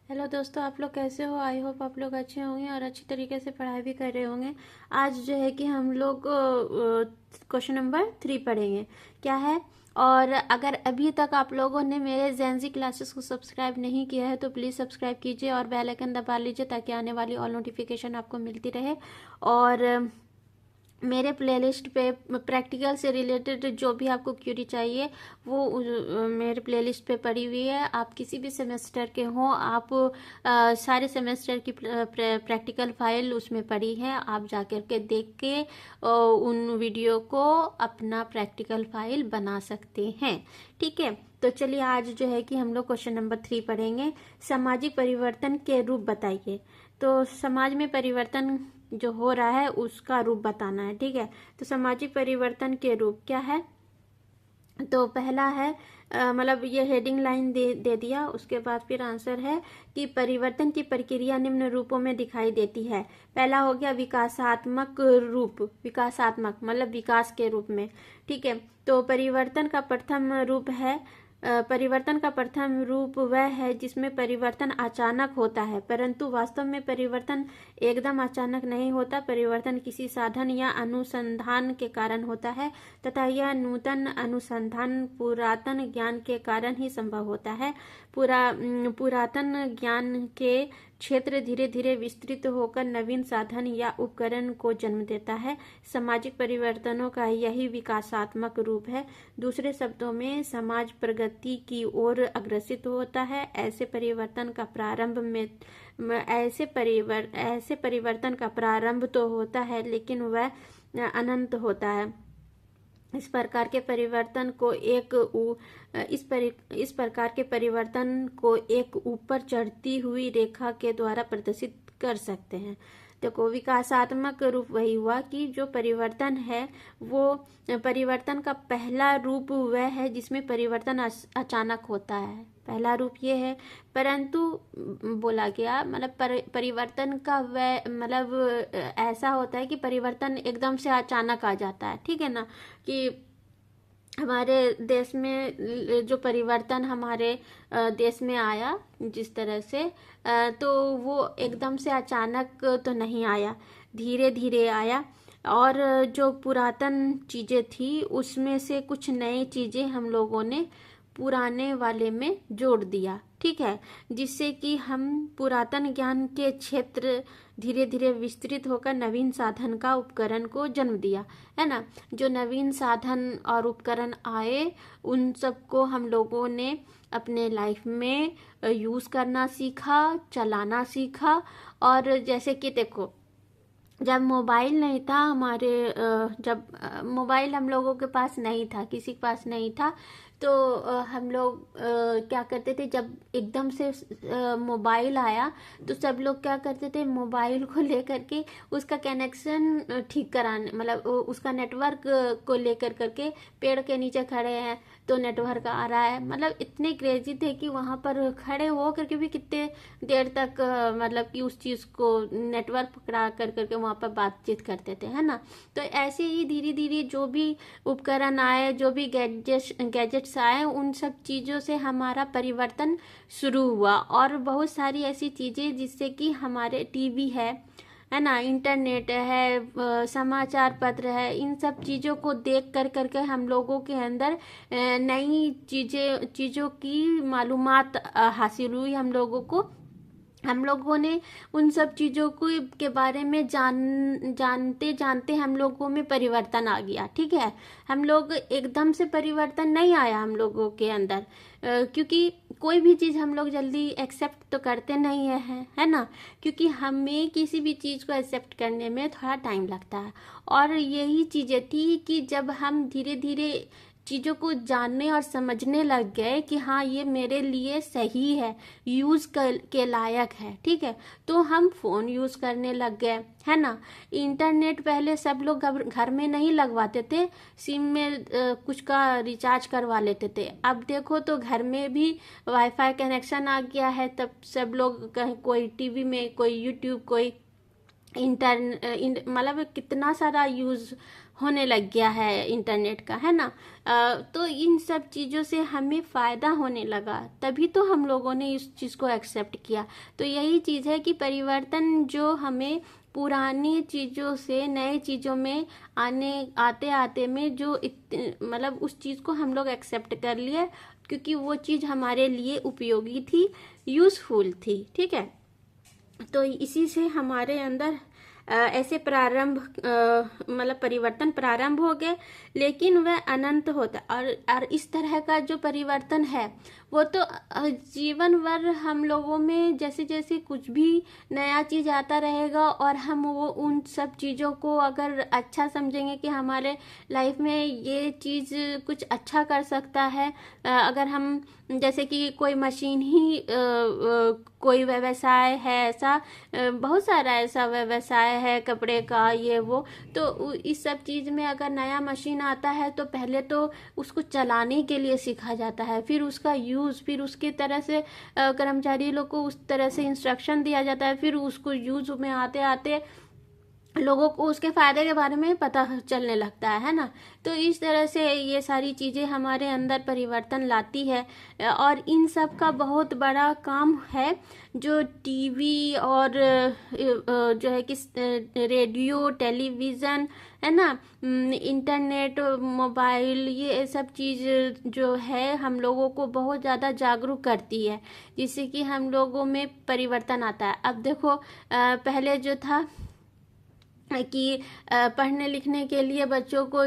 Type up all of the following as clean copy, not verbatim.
Hello दोस्तों, आप लोग कैसे हो। आई होप आप लोग अच्छे होंगे और अच्छी तरीके से पढ़ाई भी कर रहे होंगे। आज जो है कि हम लोग क्वेश्चन नंबर 3 पढ़ेंगे। क्या है? और अगर अभी तक आप लोगों ने मेरे जेंजी क्लासेस को सब्सक्राइब नहीं किया है तो प्लीज़ सब्सक्राइब कीजिए और बेल आइकन दबा लीजिए ताकि आने वाली ऑल नोटिफिकेशन आपको मिलती रहे। और मेरे प्लेलिस्ट पे प्रैक्टिकल से रिलेटेड जो भी आपको क्यूरी चाहिए वो मेरे प्लेलिस्ट पे पड़ी हुई है। आप किसी भी सेमेस्टर के हों, आप सारे सेमेस्टर की प्रैक्टिकल फाइल उसमें पड़ी है। आप जाकर के देख के उन वीडियो को अपना प्रैक्टिकल फाइल बना सकते हैं। ठीक है, तो चलिए आज जो है कि हम लोग क्वेश्चन नंबर 3 पढ़ेंगे। सामाजिक परिवर्तन के रूप बताइए। तो समाज में परिवर्तन जो हो रहा है उसका रूप बताना है। ठीक है, तो सामाजिक परिवर्तन के रूप क्या है? तो पहला है मतलब ये हेडिंग लाइन दे दिया। उसके बाद फिर आंसर है कि परिवर्तन की प्रक्रिया निम्न रूपों में दिखाई देती है। पहला हो गया विकासात्मक रूप। विकासात्मक मतलब विकास के रूप में। ठीक है, तो परिवर्तन का प्रथम रूप है परिवर्तन का प्रथम रूप वह है जिसमें परिवर्तन अचानक होता है, परंतु वास्तव में परिवर्तन एकदम अचानक नहीं होता। परिवर्तन किसी साधन या अनुसंधान के कारण होता है तथा यह नूतन अनुसंधान पुरातन ज्ञान के कारण ही संभव होता है। पुरातन ज्ञान के क्षेत्र धीरे धीरे विस्तृत होकर नवीन साधन या उपकरण को जन्म देता है। सामाजिक परिवर्तनों का यही विकासात्मक रूप है। दूसरे शब्दों में समाज प्रगति की ओर अग्रसित होता है। ऐसे परिवर्तन का प्रारंभ तो होता है लेकिन वह अनंत होता है। इस प्रकार के परिवर्तन को एक ऊपर चढ़ती हुई रेखा के द्वारा प्रदर्शित कर सकते हैं। देखो, विकासात्मक रूप वही हुआ कि जो परिवर्तन है वो परिवर्तन का पहला रूप वह है जिसमें परिवर्तन अचानक होता है। पहला रूप ये है, परंतु बोला गया मतलब परिवर्तन का वह मतलब ऐसा होता है कि परिवर्तन एकदम से अचानक आ जाता है। ठीक है ना, कि हमारे देश में जो परिवर्तन हमारे देश में आया जिस तरह से तो वो एकदम से अचानक तो नहीं आया, धीरे धीरे आया। और जो पुरातन चीज़ें थी उसमें से कुछ नई चीज़ें हम लोगों ने पुराने वाले में जोड़ दिया। ठीक है, जिससे कि हम पुरातन ज्ञान के क्षेत्र धीरे धीरे विस्तृत होकर नवीन साधन का उपकरण को जन्म दिया, है ना। जो नवीन साधन और उपकरण आए उन सबको हम लोगों ने अपने लाइफ में यूज करना सीखा, चलाना सीखा। और जैसे कि देखो, जब मोबाइल नहीं था जब मोबाइल हम लोगों के पास नहीं था, किसी के पास नहीं था, तो हम लोग क्या करते थे, जब एकदम से मोबाइल आया तो सब लोग क्या करते थे, मोबाइल को लेकर के उसका कनेक्शन ठीक कराने मतलब उसका नेटवर्क को लेकर करके पेड़ के नीचे खड़े हैं तो नेटवर्क आ रहा है। मतलब इतने क्रेजी थे कि वहाँ पर खड़े हो करके भी कितने देर तक मतलब कि उस चीज़ को नेटवर्क पकड़ा कर करके वहाँ पर बातचीत करते थे, है ना। तो ऐसे ही धीरे धीरे जो भी उपकरण आए, जो भी गैजेट्स आए, उन सब चीज़ों से हमारा परिवर्तन शुरू हुआ। और बहुत सारी ऐसी चीज़ें जिससे कि हमारे टीवी है ना, इंटरनेट है, समाचार पत्र है, इन सब चीज़ों को देख कर करके हम लोगों के अंदर नई चीज़ों की मालूमात हासिल हुई। हम लोगों ने उन सब चीज़ों को के बारे में जानते जानते हम लोगों में परिवर्तन आ गया। ठीक है, हम लोग एकदम से परिवर्तन नहीं आया हम लोगों के अंदर, क्योंकि कोई भी चीज़ हम लोग जल्दी एक्सेप्ट तो करते नहीं है ना, क्योंकि हमें किसी भी चीज़ को एक्सेप्ट करने में थोड़ा टाइम लगता है। और यही चीज़ें थी कि जब हम धीरे धीरे चीज़ों को जानने और समझने लग गए कि हाँ ये मेरे लिए सही है, यूज़ के लायक है। ठीक है, तो हम फ़ोन यूज़ करने लग गए, है ना। इंटरनेट पहले सब लोग घर में नहीं लगवाते थे, सिम में कुछ का रिचार्ज करवा लेते थे। अब देखो तो घर में भी वाईफाई कनेक्शन आ गया है, तब सब लोग कोई टीवी में, कोई यूट्यूब, कोई मतलब कितना सारा यूज होने लग गया है इंटरनेट का, है ना। तो इन सब चीज़ों से हमें फ़ायदा होने लगा, तभी तो हम लोगों ने इस चीज़ को एक्सेप्ट किया। तो यही चीज़ है कि परिवर्तन जो हमें पुरानी चीज़ों से नए चीज़ों में आते आते में जो मतलब उस चीज़ को हम लोग एक्सेप्ट कर लिए, क्योंकि वो चीज़ हमारे लिए उपयोगी थी, यूज़फुल थी, ठीक है। तो इसी से हमारे अंदर ऐसे मतलब परिवर्तन प्रारंभ हो गए, लेकिन वह अनंत होता। और इस तरह का जो परिवर्तन है वो तो जीवन भर हम लोगों में जैसे जैसे कुछ भी नया चीज़ आता रहेगा, और हम वो उन सब चीज़ों को अगर अच्छा समझेंगे कि हमारे लाइफ में ये चीज़ कुछ अच्छा कर सकता है। अगर हम जैसे कि कोई मशीन ही कोई व्यवसाय है, ऐसा बहुत सारा ऐसा व्यवसाय है कपड़े का, ये वो, तो इस सब चीज़ में अगर नया मशीन आता है तो पहले तो उसको चलाने के लिए सीखा जाता है, फिर उसका यूज़, फिर उसके तरह से कर्मचारी लोग को उस तरह से इंस्ट्रक्शन दिया जाता है, फिर उसको यूज़ में आते आते लोगों को उसके फायदे के बारे में पता चलने लगता है ना। तो इस तरह से ये सारी चीज़ें हमारे अंदर परिवर्तन लाती है, और इन सब का बहुत बड़ा काम है जो टीवी और जो है कि रेडियो, टेलीविज़न, है ना, इंटरनेट, मोबाइल, ये सब चीज़ जो है हम लोगों को बहुत ज़्यादा जागरूक करती है, जिससे कि हम लोगों में परिवर्तन आता है। अब देखो पहले जो था कि पढ़ने लिखने के लिए बच्चों को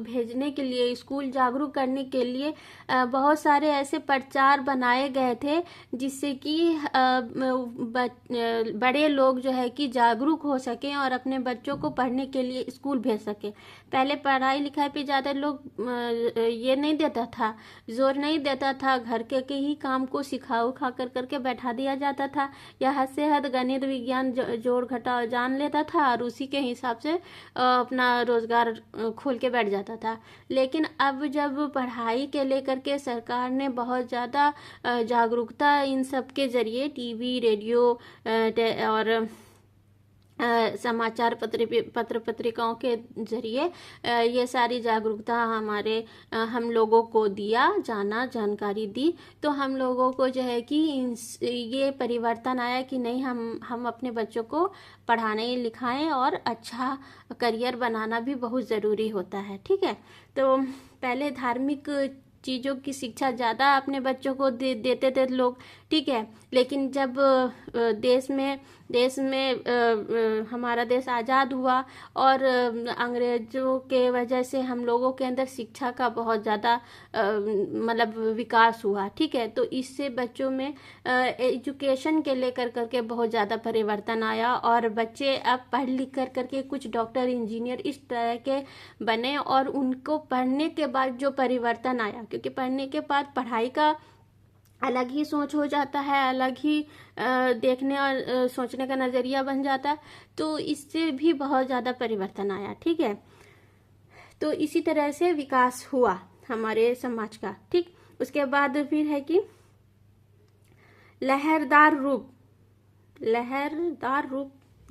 भेजने के लिए, स्कूल जागरूक करने के लिए बहुत सारे ऐसे प्रचार बनाए गए थे, जिससे कि बड़े लोग जो है कि जागरूक हो सकें और अपने बच्चों को पढ़ने के लिए स्कूल भेज सकें। पहले पढ़ाई लिखाई पे ज़्यादा लोग ये नहीं देता था, जोर नहीं देता था, घर के ही काम को सिखा उखा करके बैठा दिया जाता था, या हद से हद गणित विज्ञान जोड़ घटाव जान लेता था और उसी के हिसाब से अपना रोजगार खोल के बैठ जाता था। लेकिन अब जब पढ़ाई के लेकर के सरकार ने बहुत ज़्यादा जागरूकता इन सब के जरिए, टीवी, रेडियो और समाचार पत्र पत्रिकाओं के जरिए ये सारी जागरूकता हम लोगों को दिया, जानकारी दी, तो हम लोगों को जो है कि ये परिवर्तन आया कि नहीं, हम अपने बच्चों को पढ़ाने लिखाएं, और अच्छा करियर बनाना भी बहुत ज़रूरी होता है, ठीक है। तो पहले धार्मिक चीज़ों की शिक्षा ज़्यादा अपने बच्चों को देते थे लोग, ठीक है। लेकिन जब देश में हमारा देश आज़ाद हुआ और अंग्रेज़ों के वजह से हम लोगों के अंदर शिक्षा का बहुत ज़्यादा मतलब विकास हुआ, ठीक है। तो इससे बच्चों में एजुकेशन के लेकर करके बहुत ज़्यादा परिवर्तन आया, और बच्चे अब पढ़ लिख करके कुछ डॉक्टर, इंजीनियर इस तरह के बने। और उनको पढ़ने के बाद जो परिवर्तन आया, क्योंकि पढ़ने के बाद पढ़ाई का अलग ही सोच हो जाता है, अलग ही देखने और सोचने का नज़रिया बन जाता है, तो इससे भी बहुत ज़्यादा परिवर्तन आया, ठीक है। तो इसी तरह से विकास हुआ हमारे समाज का, ठीक। उसके बाद फिर है कि लहरदार रूप,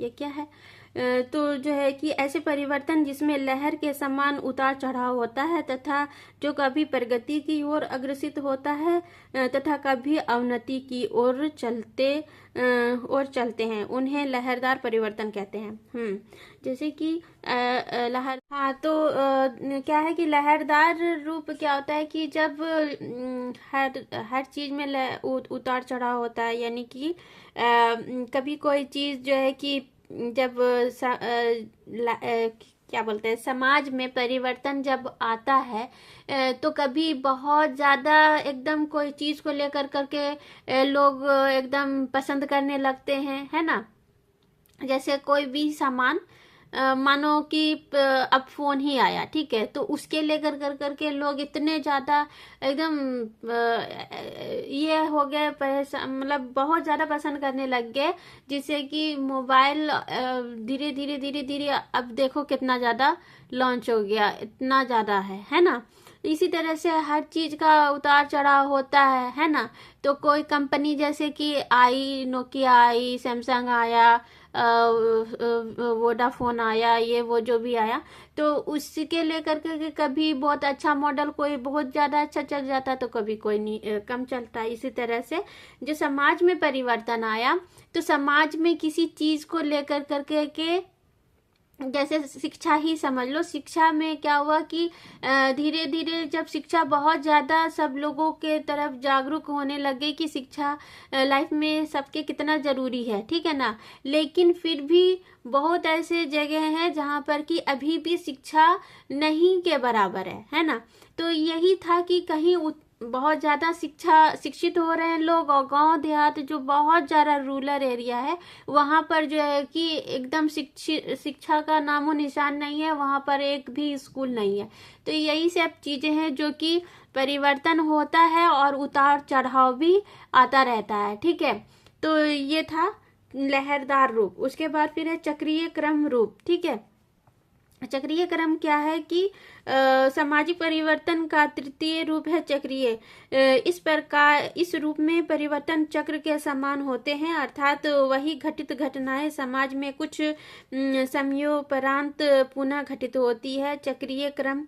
ये क्या है? तो जो है कि ऐसे परिवर्तन जिसमें लहर के समान उतार चढ़ाव होता है, तथा जो कभी प्रगति की ओर अग्रसित होता है तथा कभी अवनति की ओर चलते हैं, उन्हें लहरदार परिवर्तन कहते हैं। जैसे कि लहर, हाँ, तो क्या है कि लहरदार रूप क्या होता है कि जब हर चीज में उतार चढ़ाव होता है, यानी कि कभी कोई चीज जो है कि जब क्या बोलते हैं, समाज में परिवर्तन जब आता है तो कभी बहुत ज़्यादा एकदम कोई चीज़ को लेकर करके लोग एकदम पसंद करने लगते हैं, है ना। जैसे कोई भी सामान मानो कि अब फोन ही आया, ठीक है, तो उसके लेकर करके लोग इतने ज़्यादा एकदम ये हो गए, मतलब बहुत ज़्यादा पसंद करने लग गए, जिससे कि मोबाइल धीरे धीरे अब देखो कितना ज़्यादा लॉन्च हो गया, इतना ज़्यादा है ना। इसी तरह से हर चीज़ का उतार चढ़ाव होता है ना। तो कोई कंपनी जैसे कि आई, नोकिया आई, सैमसंग आया, वोडाफोन आया, ये वो जो भी आया, तो उसके लेकर के कभी बहुत अच्छा मॉडल कोई बहुत ज़्यादा अच्छा चल जाता, तो कभी कोई नहीं कम चलता। इसी तरह से जो समाज में परिवर्तन आया, तो समाज में किसी चीज़ को लेकर करके के जैसे शिक्षा ही समझ लो, शिक्षा में क्या हुआ कि धीरे धीरे जब शिक्षा बहुत ज़्यादा सब लोगों के तरफ जागरूक होने लगे कि शिक्षा लाइफ में सबके कितना ज़रूरी है, ठीक है ना। लेकिन फिर भी बहुत ऐसे जगह हैं जहाँ पर कि अभी भी शिक्षा नहीं के बराबर है ना। तो यही था कि कहीं बहुत ज़्यादा शिक्षित हो रहे हैं लोग, और गांव देहात जो बहुत ज़्यादा रूरल एरिया है वहाँ पर जो है कि एकदम शिक्षा का नामो निशान नहीं है, वहाँ पर एक भी स्कूल नहीं है। तो यही सब चीज़ें हैं जो कि परिवर्तन होता है और उतार चढ़ाव भी आता रहता है, ठीक है। तो ये था लहरदार रूप। उसके बाद फिर है चक्रीय क्रम रूप, ठीक है। चक्रीय क्रम क्या है कि सामाजिक परिवर्तन का तृतीय रूप है चक्रीय। इस प्रकार इस रूप में परिवर्तन चक्र के समान होते हैं, अर्थात वही घटित घटनाएं समाज में कुछ समयोपरांत पुनः घटित होती है। चक्रीय क्रम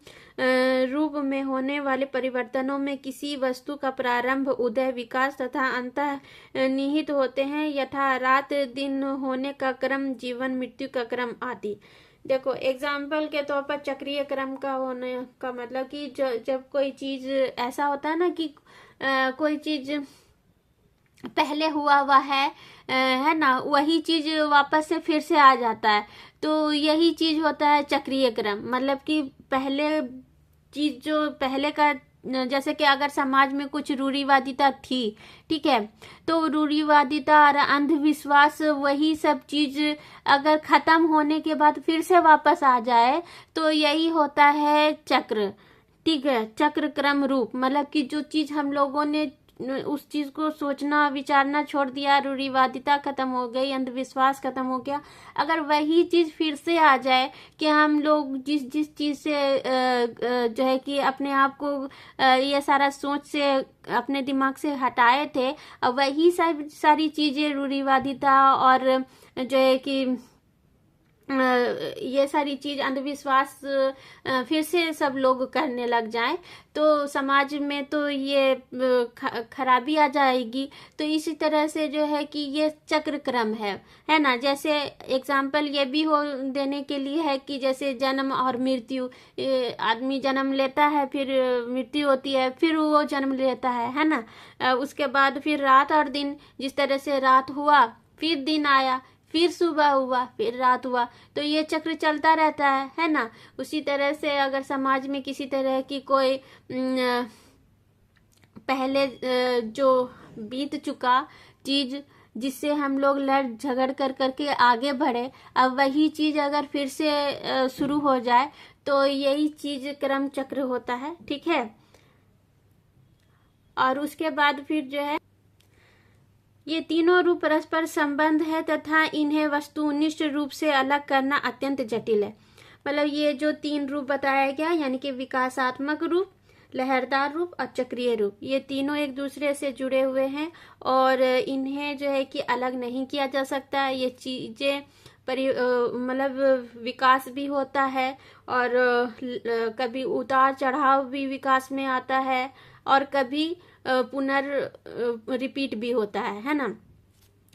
रूप में होने वाले परिवर्तनों में किसी वस्तु का प्रारंभ, उदय, विकास तथा अंतः निहित होते हैं, यथा रात दिन होने का क्रम, जीवन मृत्यु का क्रम आदि। देखो एग्जाम्पल के तौर पर चक्रीय क्रम का होने का मतलब कि जब कोई चीज ऐसा होता है ना कि कोई चीज पहले हुआ हुआ है ना, वही चीज वापस से फिर से आ जाता है, तो यही चीज होता है चक्रीय क्रम। मतलब कि पहले चीज जो पहले का, जैसे कि अगर समाज में कुछ रूढ़िवादिता थी, ठीक है, तो रूढ़िवादिता और अंधविश्वास वही सब चीज अगर खत्म होने के बाद फिर से वापस आ जाए, तो यही होता है चक्र, ठीक है। चक्र क्रम रूप मतलब कि जो चीज हम लोगों ने उस चीज को सोचना विचारना छोड़ दिया, रूढ़िवादिता खत्म हो गई, अंधविश्वास खत्म हो गया, अगर वही चीज फिर से आ जाए कि हम लोग जिस जिस चीज से जो है कि अपने आप को ये सारा सोच से अपने दिमाग से हटाए थे, अब वही सारी चीजें रूढ़िवादिता और जो है कि ये सारी चीज अंधविश्वास फिर से सब लोग करने लग जाएं, तो समाज में तो ये खराबी आ जाएगी। तो इसी तरह से जो है कि ये चक्र क्रम है ना। जैसे एग्जाम्पल ये भी हो देने के लिए है कि जैसे जन्म और मृत्यु, आदमी जन्म लेता है, फिर मृत्यु होती है, फिर वो जन्म लेता है ना। उसके बाद फिर रात और दिन, जिस तरह से रात हुआ फिर दिन आया, फिर सुबह हुआ, फिर रात हुआ, तो ये चक्र चलता रहता है ना। उसी तरह से अगर समाज में किसी तरह की कोई पहले जो बीत चुका चीज जिससे हम लोग लड़ झगड़ कर करके आगे बढ़े, अब वही चीज अगर फिर से शुरू हो जाए, तो यही चीज क्रम चक्र होता है, ठीक है। और उसके बाद फिर जो है ये तीनों रूप परस्पर संबंध है तथा इन्हें वस्तुनिष्ठ रूप से अलग करना अत्यंत जटिल है। मतलब ये जो तीन रूप बताया गया, यानी कि विकासात्मक रूप, लहरदार रूप और चक्रीय रूप, ये तीनों एक दूसरे से जुड़े हुए हैं और इन्हें जो है कि अलग नहीं किया जा सकता। ये चीजें मतलब विकास भी होता है और कभी उतार चढ़ाव भी विकास में आता है और कभी रिपीट भी होता है ना।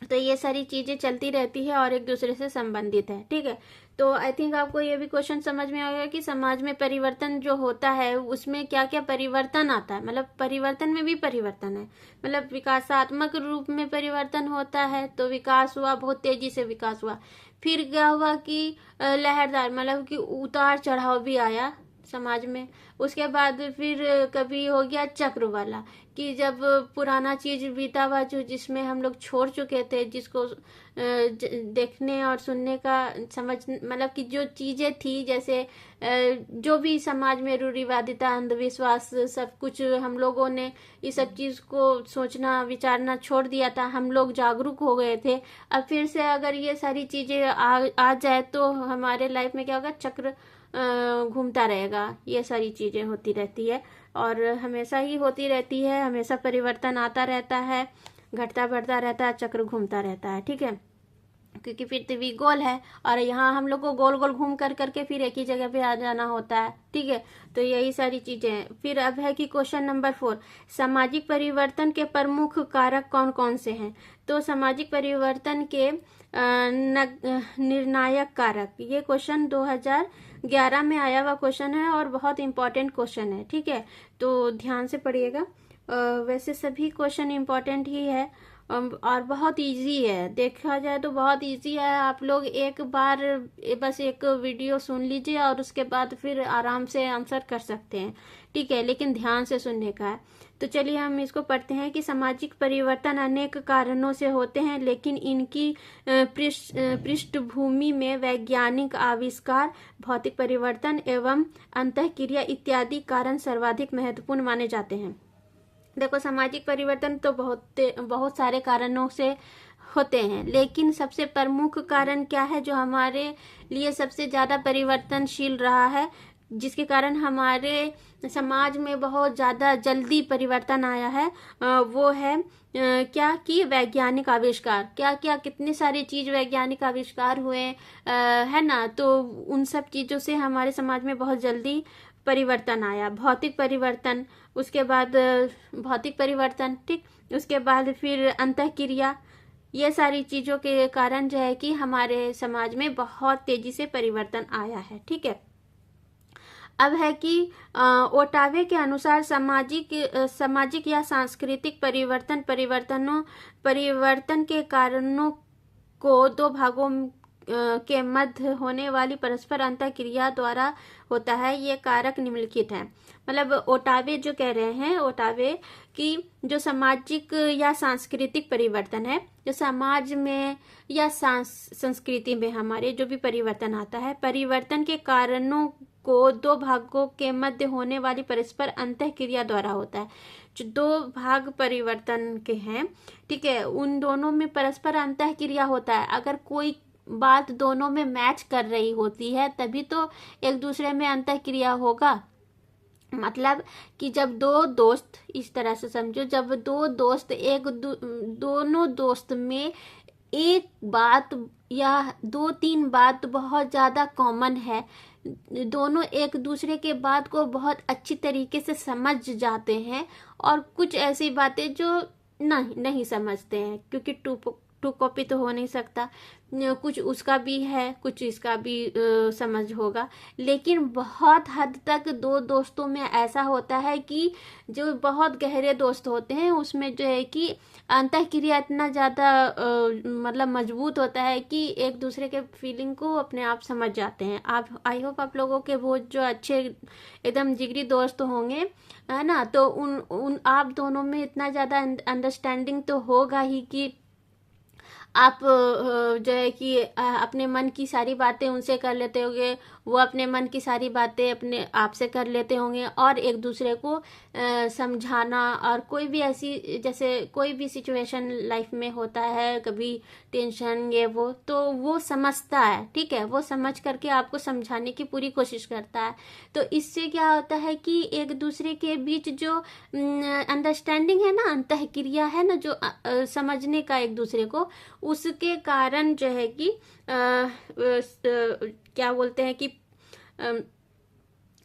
तो ये सारी चीजें चलती रहती है और एक दूसरे से संबंधित है, ठीक है। तो आई थिंक आपको ये भी क्वेश्चन समझ में आ गया कि समाज में परिवर्तन जो होता है उसमें क्या क्या परिवर्तन आता है। मतलब परिवर्तन में भी परिवर्तन है, मतलब विकासात्मक रूप में परिवर्तन होता है, तो विकास हुआ, बहुत तेजी से विकास हुआ। फिर क्या हुआ कि लहरदार, मतलब कि उतार चढ़ाव भी आया समाज में। उसके बाद फिर कभी हो गया चक्र वाला कि जब पुराना चीज बीता हुआ जो जिसमें हम लोग छोड़ चुके थे, जिसको देखने और सुनने का समझ, मतलब कि जो चीजें थी, जैसे जो भी समाज में रूढ़िवादिता अंधविश्वास सब कुछ हम लोगों ने इस सब चीज को सोचना विचारना छोड़ दिया था, हम लोग जागरूक हो गए थे। अब फिर से अगर ये सारी चीजें आ जाए तो हमारे लाइफ में क्या होगा, चक्र घूमता रहेगा। ये सारी चीजें होती रहती है और हमेशा ही होती रहती है, हमेशा परिवर्तन आता रहता है, घटता बढ़ता रहता है, चक्र घूमता रहता है, ठीक है। क्योंकि पृथ्वी गोल है और यहाँ हम लोग को गोल गोल घूम कर करके फिर एक ही जगह पे आ जाना होता है। ठीक है, तो यही सारी चीजें हैं। फिर अब है कि क्वेश्चन नंबर 4, सामाजिक परिवर्तन के प्रमुख कारक कौन कौन से हैं। तो सामाजिक परिवर्तन के निर्णायक कारक, ये क्वेश्चन 2011 में आया हुआ क्वेश्चन है और बहुत इंपॉर्टेंट क्वेश्चन है। ठीक है, तो ध्यान से पढ़िएगा। वैसे सभी क्वेश्चन इंपॉर्टेंट ही है और बहुत इजी है, देखा जाए तो बहुत इजी है। आप लोग एक बार बस एक वीडियो सुन लीजिए और उसके बाद फिर आराम से आंसर कर सकते हैं। ठीक है, लेकिन ध्यान से सुनने का है। तो चलिए हम इसको पढ़ते हैं कि सामाजिक परिवर्तन अनेक कारणों से होते हैं, लेकिन इनकी पृष्ठभूमि में वैज्ञानिक आविष्कार, भौतिक परिवर्तन एवं अंतःक्रिया इत्यादि कारण सर्वाधिक महत्वपूर्ण माने जाते हैं। देखो, सामाजिक परिवर्तन तो बहुत सारे कारणों से होते हैं, लेकिन सबसे प्रमुख कारण क्या है जो हमारे लिए सबसे ज्यादा परिवर्तनशील रहा है, जिसके कारण हमारे समाज में बहुत ज्यादा जल्दी परिवर्तन आया है, वो है क्या कि वैज्ञानिक आविष्कार। क्या क्या कितनी सारी चीज वैज्ञानिक आविष्कार हुए है ना, तो उन सब चीजों से हमारे समाज में बहुत जल्दी परिवर्तन आया। भौतिक परिवर्तन, उसके बाद भौतिक परिवर्तन, ठीक, उसके बाद फिर अंतःक्रिया, ये सारी चीजों के कारण जो है कि हमारे समाज में बहुत तेजी से परिवर्तन आया है। ठीक है, अब है कि ओटावे के अनुसार सामाजिक या सांस्कृतिक परिवर्तन के कारणों को दो भागों के मध्य होने वाली परस्पर अंतःक्रिया द्वारा होता है। ये कारक निम्नलिखित हैं। मतलब ओटावे जो कह रहे हैं, ओटावे की जो सामाजिक या सांस्कृतिक परिवर्तन है, जो समाज में या संस्कृति में हमारे जो भी परिवर्तन आता है, परिवर्तन के कारणों को दो भागों के मध्य होने वाली परस्पर अंतःक्रिया द्वारा होता है। जो दो भाग परिवर्तन के हैं, ठीक है, उन दोनों में परस्पर अंतःक्रिया होता है। अगर कोई बात दोनों में मैच कर रही होती है तभी तो एक दूसरे में अंतःक्रिया होगा। मतलब कि जब दो दोस्त, इस तरह से समझो, जब दो दोस्त दोनों दोस्त में एक बात या दो तीन बात बहुत ज्यादा कॉमन है, दोनों एक दूसरे के बात को बहुत अच्छी तरीके से समझ जाते हैं, और कुछ ऐसी बातें जो नहीं समझते हैं, क्योंकि टू कॉपी तो हो नहीं सकता, कुछ उसका भी है कुछ इसका भी समझ होगा। लेकिन बहुत हद तक दो दोस्तों में ऐसा होता है कि जो बहुत गहरे दोस्त होते हैं उसमें जो है कि अंतःक्रिया इतना ज़्यादा मतलब मजबूत होता है कि एक दूसरे के फीलिंग को अपने आप समझ जाते हैं। आप, आई होप आप लोगों के वो जो अच्छे एकदम जिगरी दोस्त होंगे, है ना, तो उन आप दोनों में इतना ज़्यादा अंडरस्टैंडिंग तो होगा ही कि आप जो है कि अपने मन की सारी बातें उनसे कर लेते होंगे, वो अपने मन की सारी बातें अपने आप से कर लेते होंगे, और एक दूसरे को समझाना, और कोई भी ऐसी, जैसे कोई भी सिचुएशन लाइफ में होता है, कभी टेंशन ये वो, तो वो समझता है। ठीक है, वो समझ करके आपको समझाने की पूरी कोशिश करता है। तो इससे क्या होता है कि एक दूसरे के बीच जो अंडरस्टैंडिंग है ना, अंतःक्रिया है ना, जो समझने का एक दूसरे को, उसके कारण जो है कि क्या बोलते हैं कि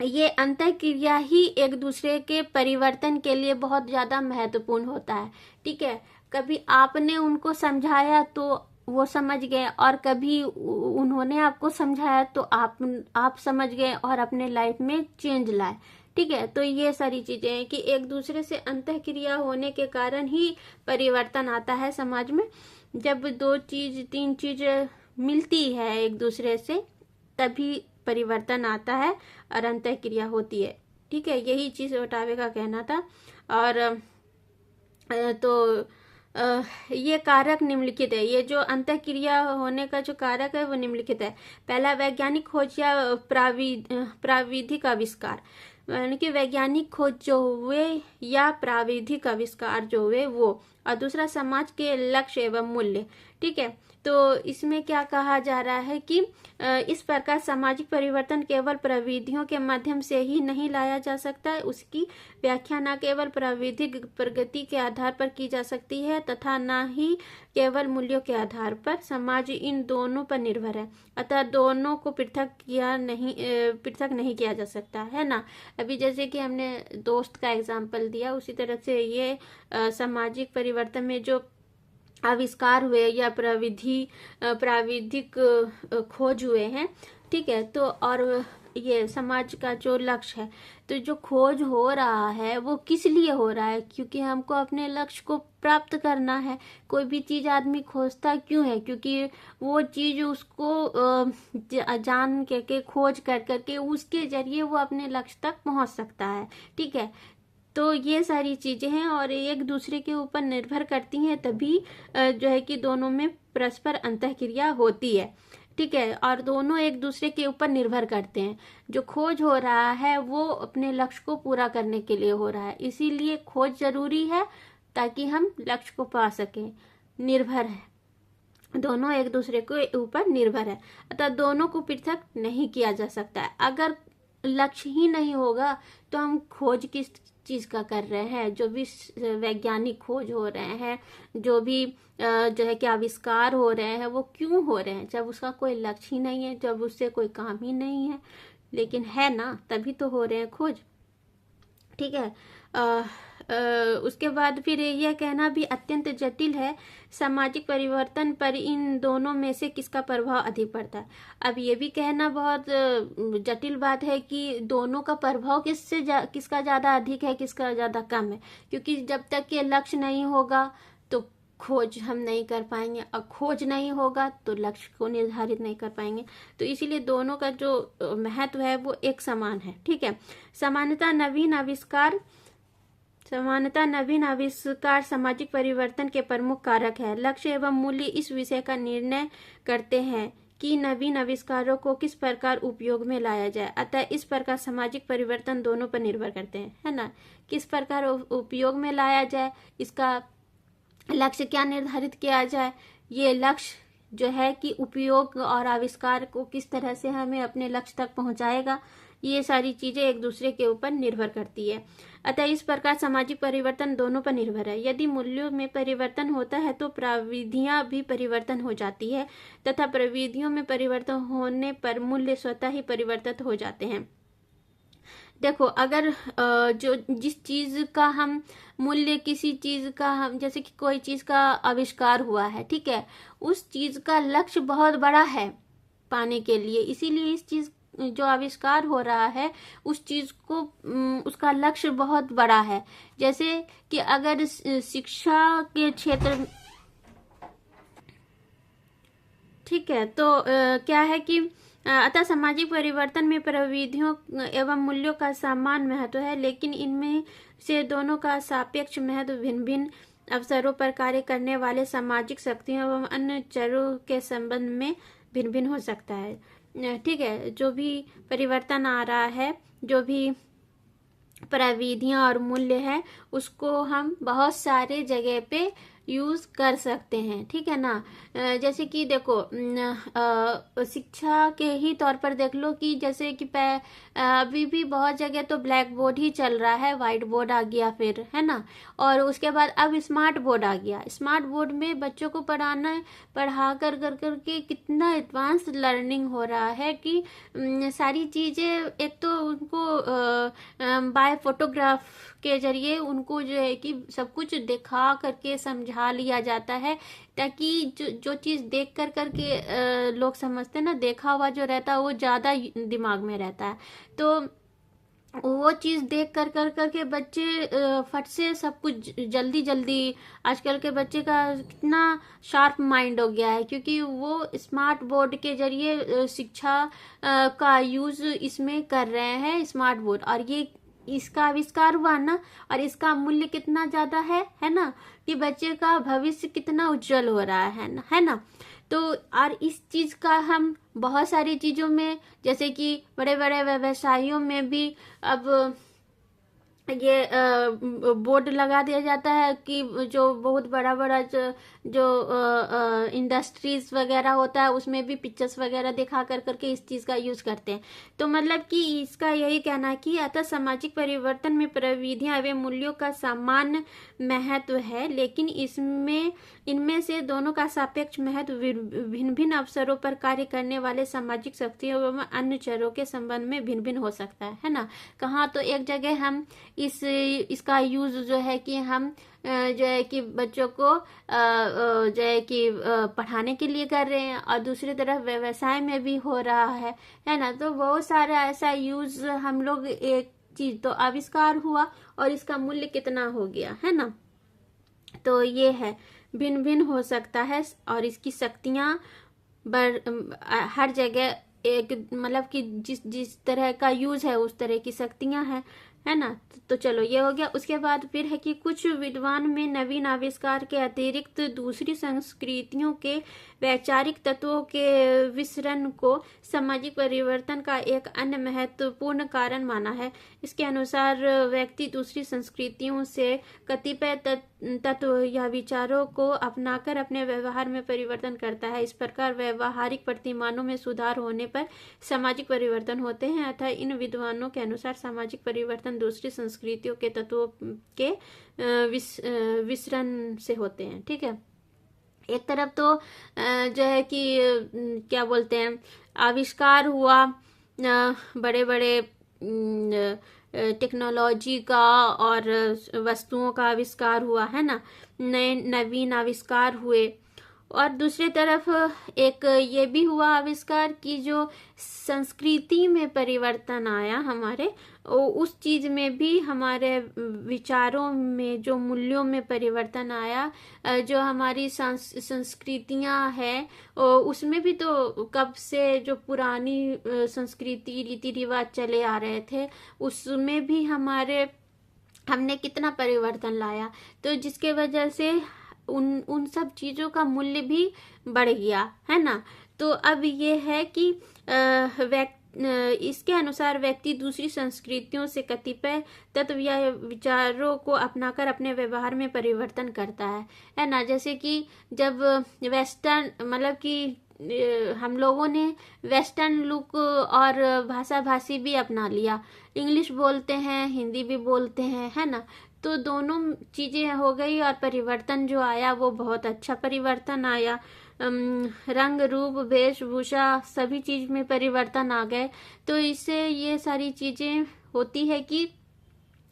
ये अंतःक्रिया ही एक दूसरे के परिवर्तन के लिए बहुत ज्यादा महत्वपूर्ण होता है। ठीक है, कभी आपने उनको समझाया तो वो समझ गए, और कभी उन्होंने आपको समझाया तो आप समझ गए और अपने लाइफ में चेंज लाए। ठीक है, तो ये सारी चीजें हैं कि एक दूसरे से अंतःक्रिया होने के कारण ही परिवर्तन आता है समाज में। जब दो चीज तीन चीज मिलती है एक दूसरे से तभी परिवर्तन आता है और अंतःक्रिया होती है। ठीक है, यही चीज ओटावे का कहना था। और तो ये कारक निम्नलिखित है। ये जो अंतःक्रिया होने का जो कारक है वो निम्नलिखित है। पहला, वैज्ञानिक खोज या प्राविधिक आविष्कार, यानी कि वैज्ञानिक खोज जो हुए या प्राविधिक आविष्कार जो हुए वो। और दूसरा समाज के लक्ष्य एवं मूल्य। ठीक है, तो इसमें क्या कहा जा रहा है कि इस प्रकार सामाजिक परिवर्तन केवल प्रविधियों के माध्यम से ही नहीं लाया जा सकता है, उसकी व्याख्या न केवल प्राविधिक प्रगति के आधार पर की जा सकती है तथा न ही केवल मूल्यों के आधार पर। समाज इन दोनों पर निर्भर है, अतः दोनों को पृथक नहीं किया जा सकता है ना। अभी जैसे कि हमने दोस्त का एग्जाम्पल दिया, उसी तरह से ये सामाजिक परिवर्तन में जो आविष्कार हुए या प्राविधिक खोज हुए हैं, ठीक है, तो और ये समाज का जो लक्ष्य है, तो जो खोज हो रहा है वो किस लिए हो रहा है? क्योंकि हमको अपने लक्ष्य को प्राप्त करना है। कोई भी चीज आदमी खोजता क्यों है? क्योंकि वो चीज उसको जान के खोज कर करके उसके जरिए वो अपने लक्ष्य तक पहुंच सकता है। ठीक है, तो ये सारी चीजें हैं और एक दूसरे के ऊपर निर्भर करती हैं, तभी जो है कि दोनों में परस्पर अंतःक्रिया होती है। ठीक है, और दोनों एक दूसरे के ऊपर निर्भर करते हैं। जो खोज हो रहा है वो अपने लक्ष्य को पूरा करने के लिए हो रहा है, इसीलिए खोज जरूरी है ताकि हम लक्ष्य को पा सकें। निर्भर है, दोनों एक दूसरे के ऊपर निर्भर है, अतः दोनों को पृथक नहीं किया जा सकता है। अगर लक्ष्य ही नहीं होगा तो हम खोज किस चीज का कर रहे हैं? जो भी वैज्ञानिक खोज हो रहे हैं, जो भी जो है कि आविष्कार हो रहे हैं, वो क्यों हो रहे हैं? जब उसका कोई लक्ष्य ही नहीं है, जब उससे कोई काम ही नहीं है। लेकिन है ना, तभी तो हो रहे हैं खोज। ठीक है, उसके बाद फिर यह कहना भी अत्यंत जटिल है, सामाजिक परिवर्तन पर इन दोनों में से किसका प्रभाव अधिक पड़ता है। अब ये भी कहना बहुत जटिल बात है कि दोनों का प्रभाव किसका ज्यादा अधिक है, किसका ज्यादा कम है, क्योंकि जब तक ये लक्ष्य नहीं होगा तो खोज हम नहीं कर पाएंगे, और खोज नहीं होगा तो लक्ष्य को निर्धारित नहीं कर पाएंगे। तो इसीलिए दोनों का जो महत्व है वो एक समान है। ठीक है, समानता नवीन आविष्कार सामाजिक परिवर्तन के प्रमुख कारक है। लक्ष्य एवं मूल्य इस विषय का निर्णय करते हैं कि नवीन आविष्कारों को किस प्रकार उपयोग में लाया जाए। अतः इस प्रकार सामाजिक परिवर्तन दोनों पर निर्भर करते हैं, है ना। किस प्रकार उपयोग में लाया जाए, इसका लक्ष्य क्या निर्धारित किया जाए, ये लक्ष्य जो है कि उपयोग और आविष्कार को किस तरह से हमें अपने लक्ष्य तक पहुंचाएगा, ये सारी चीजें एक दूसरे के ऊपर निर्भर करती है। अतः इस प्रकार सामाजिक परिवर्तन दोनों पर निर्भर है। यदि मूल्यों में परिवर्तन होता है तो प्रविधियां भी परिवर्तन हो जाती है, तथा प्रविधियों में परिवर्तन होने पर मूल्य स्वतः ही परिवर्तित हो जाते हैं। देखो, अगर जो जिस चीज का हम मूल्य, किसी चीज का हम, जैसे कि कोई चीज का आविष्कार हुआ है, ठीक है, उस चीज का लक्ष्य बहुत बड़ा है पाने के लिए, इसीलिए इस चीज जो आविष्कार हो रहा है उस चीज को उसका लक्ष्य बहुत बड़ा है। जैसे कि अगर शिक्षा के क्षेत्र, ठीक है, तो क्या है कि अतः सामाजिक परिवर्तन में प्रविधियों एवं मूल्यों का समान महत्व है, लेकिन इनमें से दोनों का सापेक्ष महत्व भिन्न भिन्न अवसरों पर कार्य करने वाले सामाजिक शक्तियों एवं अन्य चरों के संबंध में भिन्न भिन्न हो सकता है। ठीक है, जो भी परिवर्तन आ रहा है, जो भी प्रविधियां और मूल्य है, उसको हम बहुत सारे जगह पे यूज कर सकते हैं। ठीक है ना। जैसे कि देखो, शिक्षा के ही तौर पर देख लो कि जैसे कि अभी भी बहुत जगह तो ब्लैक बोर्ड ही चल रहा है, व्हाइट बोर्ड आ गया फिर, है ना, और उसके बाद अब स्मार्ट बोर्ड आ गया। स्मार्ट बोर्ड में बच्चों को पढ़ा कर के कितना एडवांस लर्निंग हो रहा है कि सारी चीजें, एक तो उनको बाय फोटोग्राफ के जरिए उनको जो है कि सब कुछ दिखा करके समझा लिया जाता है, ताकि जो चीज देख कर करके लोग समझते हैं ना, देखा हुआ जो रहता है वो ज्यादा दिमाग में रहता है। तो वो चीज देख कर करके बच्चे फट से सब कुछ जल्दी जल्दी, आजकल के बच्चे का कितना शार्प माइंड हो गया है, क्योंकि वो स्मार्ट बोर्ड के जरिए शिक्षा का यूज इसमें कर रहे हैं, स्मार्ट बोर्ड। और ये इसका आविष्कार हुआ ना, और इसका मूल्य कितना ज्यादा है ना, कि बच्चे का भविष्य कितना उज्जवल हो रहा है ना। तो और इस चीज का हम बहुत सारी चीजों में, जैसे कि बड़े बड़े व्यवसायों में भी अब ये बोर्ड लगा दिया जाता है कि जो बहुत बड़ा बड़ा जो इंडस्ट्रीज वगैरह होता है उसमें भी पिक्चर्स वगैरह दिखा कर करके इस चीज़ का यूज़ करते हैं। तो मतलब कि इसका यही कहना है कि अतः सामाजिक परिवर्तन में प्रविधियां एवं मूल्यों का समान महत्व है, लेकिन इनमें से दोनों का सापेक्ष महत्व भिन्न भिन्न अवसरों पर कार्य करने वाले सामाजिक शक्तियों एवं अन्य चरों के संबंध में भिन्न भिन्न हो सकता है ना। कहाँ तो एक जगह हम इसका यूज जो है कि हम जो है कि बच्चों को जो है कि पढ़ाने के लिए कर रहे हैं, और दूसरी तरफ व्यवसाय में भी हो रहा है ना। तो बहुत सारा ऐसा यूज हम लोग, एक चीज तो आविष्कार हुआ और इसका मूल्य कितना हो गया है ना। तो ये है भिन्न भिन्न हो सकता है, और इसकी शक्तियां हर जगह एक मतलब कि जिस तरह का यूज है उस तरह की शक्तियां हैं, है ना। तो चलो ये हो गया। उसके बाद फिर है कि कुछ विद्वान में नवीन आविष्कार के अतिरिक्त दूसरी संस्कृतियों के वैचारिक तत्वों के विसरण को सामाजिक परिवर्तन का एक अन्य महत्वपूर्ण कारण माना है। इसके अनुसार व्यक्ति दूसरी संस्कृतियों से कतिपय तत्व या विचारों को अपनाकर अपने व्यवहार में परिवर्तन करता है। इस प्रकार व्यवहारिक प्रतिमानों में सुधार होने पर सामाजिक परिवर्तन होते हैं। अतः इन विद्वानों के अनुसार सामाजिक परिवर्तन दूसरी संस्कृतियों के तत्वों के विसरण से होते हैं। ठीक है। एक तरफ तो जो है कि क्या बोलते हैं, आविष्कार हुआ, बड़े बड़े टेक्नोलॉजी का और वस्तुओं का आविष्कार हुआ है ना, नए नवीन आविष्कार हुए। और दूसरी तरफ एक ये भी हुआ आविष्कार कि जो संस्कृति में परिवर्तन आया हमारे, उस चीज में भी हमारे विचारों में, जो मूल्यों में परिवर्तन आया, जो हमारी संस्कृतियां हैं उसमें भी तो कब से जो पुरानी संस्कृति रीति रिवाज चले आ रहे थे उसमें भी हमने कितना परिवर्तन लाया। तो जिसके वजह से उन सब चीजों का मूल्य भी बढ़ गया है ना। तो अब ये है कि इसके अनुसार व्यक्ति दूसरी संस्कृतियों से कतिपय तत्व या विचारों को अपनाकर अपने व्यवहार में परिवर्तन करता है ना। जैसे कि जब वेस्टर्न मतलब कि हम लोगों ने वेस्टर्न लुक और भाषा भाषी भी अपना लिया, इंग्लिश बोलते हैं, हिंदी भी बोलते हैं, है ना। तो दोनों चीजें हो गई और परिवर्तन जो आया वो बहुत अच्छा परिवर्तन आया। रंग रूप वेशभूषा सभी चीज में परिवर्तन आ गए। तो इससे ये सारी चीजें होती है कि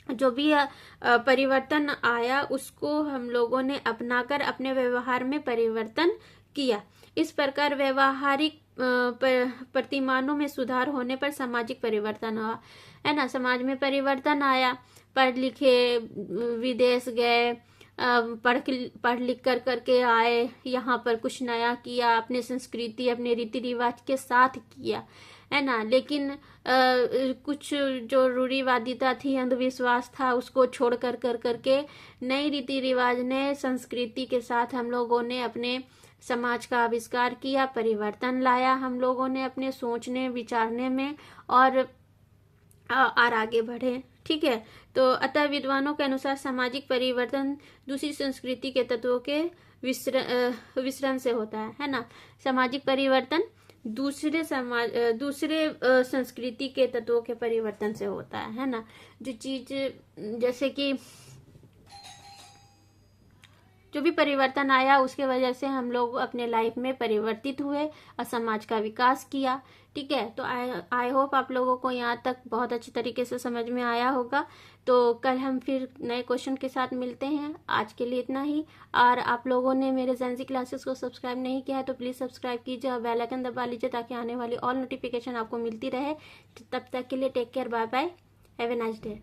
जो भी परिवर्तन आया उसको हम लोगों ने अपनाकर अपने व्यवहार में परिवर्तन किया। इस प्रकार व्यवहारिक प्रतिमानों में सुधार होने पर सामाजिक परिवर्तन हुआ, है ना। समाज में परिवर्तन आया, पढ़ लिखे विदेश गए, पढ़ लिख कर करके आए, यहाँ पर कुछ नया किया, अपने संस्कृति अपने रीति रिवाज के साथ किया, है ना। लेकिन कुछ जो रूढ़िवादिता थी, अंधविश्वास था, उसको छोड़ कर करके नई रीति रिवाज नए संस्कृति के साथ हम लोगों ने अपने समाज का आविष्कार किया, परिवर्तन लाया हम लोगों ने अपने सोचने विचारने में, और आगे बढ़े। ठीक है। तो अतः विद्वानों के अनुसार सामाजिक परिवर्तन दूसरी संस्कृति के तत्वों के विसरण से होता है ना। सामाजिक परिवर्तन दूसरे संस्कृति के तत्वों के परिवर्तन से होता है ना। जो चीज जैसे कि जो भी परिवर्तन आया उसके वजह से हम लोग अपने लाइफ में परिवर्तित हुए और समाज का विकास किया। ठीक है। तो आई होप आप लोगों को यहाँ तक बहुत अच्छी तरीके से समझ में आया होगा। तो कल हम फिर नए क्वेश्चन के साथ मिलते हैं। आज के लिए इतना ही। और आप लोगों ने मेरे जेंजी क्लासेस को सब्सक्राइब नहीं किया है तो प्लीज़ सब्सक्राइब कीजिए और बेल आइकन दबा लीजिए ताकि आने वाली ऑल नोटिफिकेशन आपको मिलती रहे। तब तक के लिए take care, bye bye, have a nice day.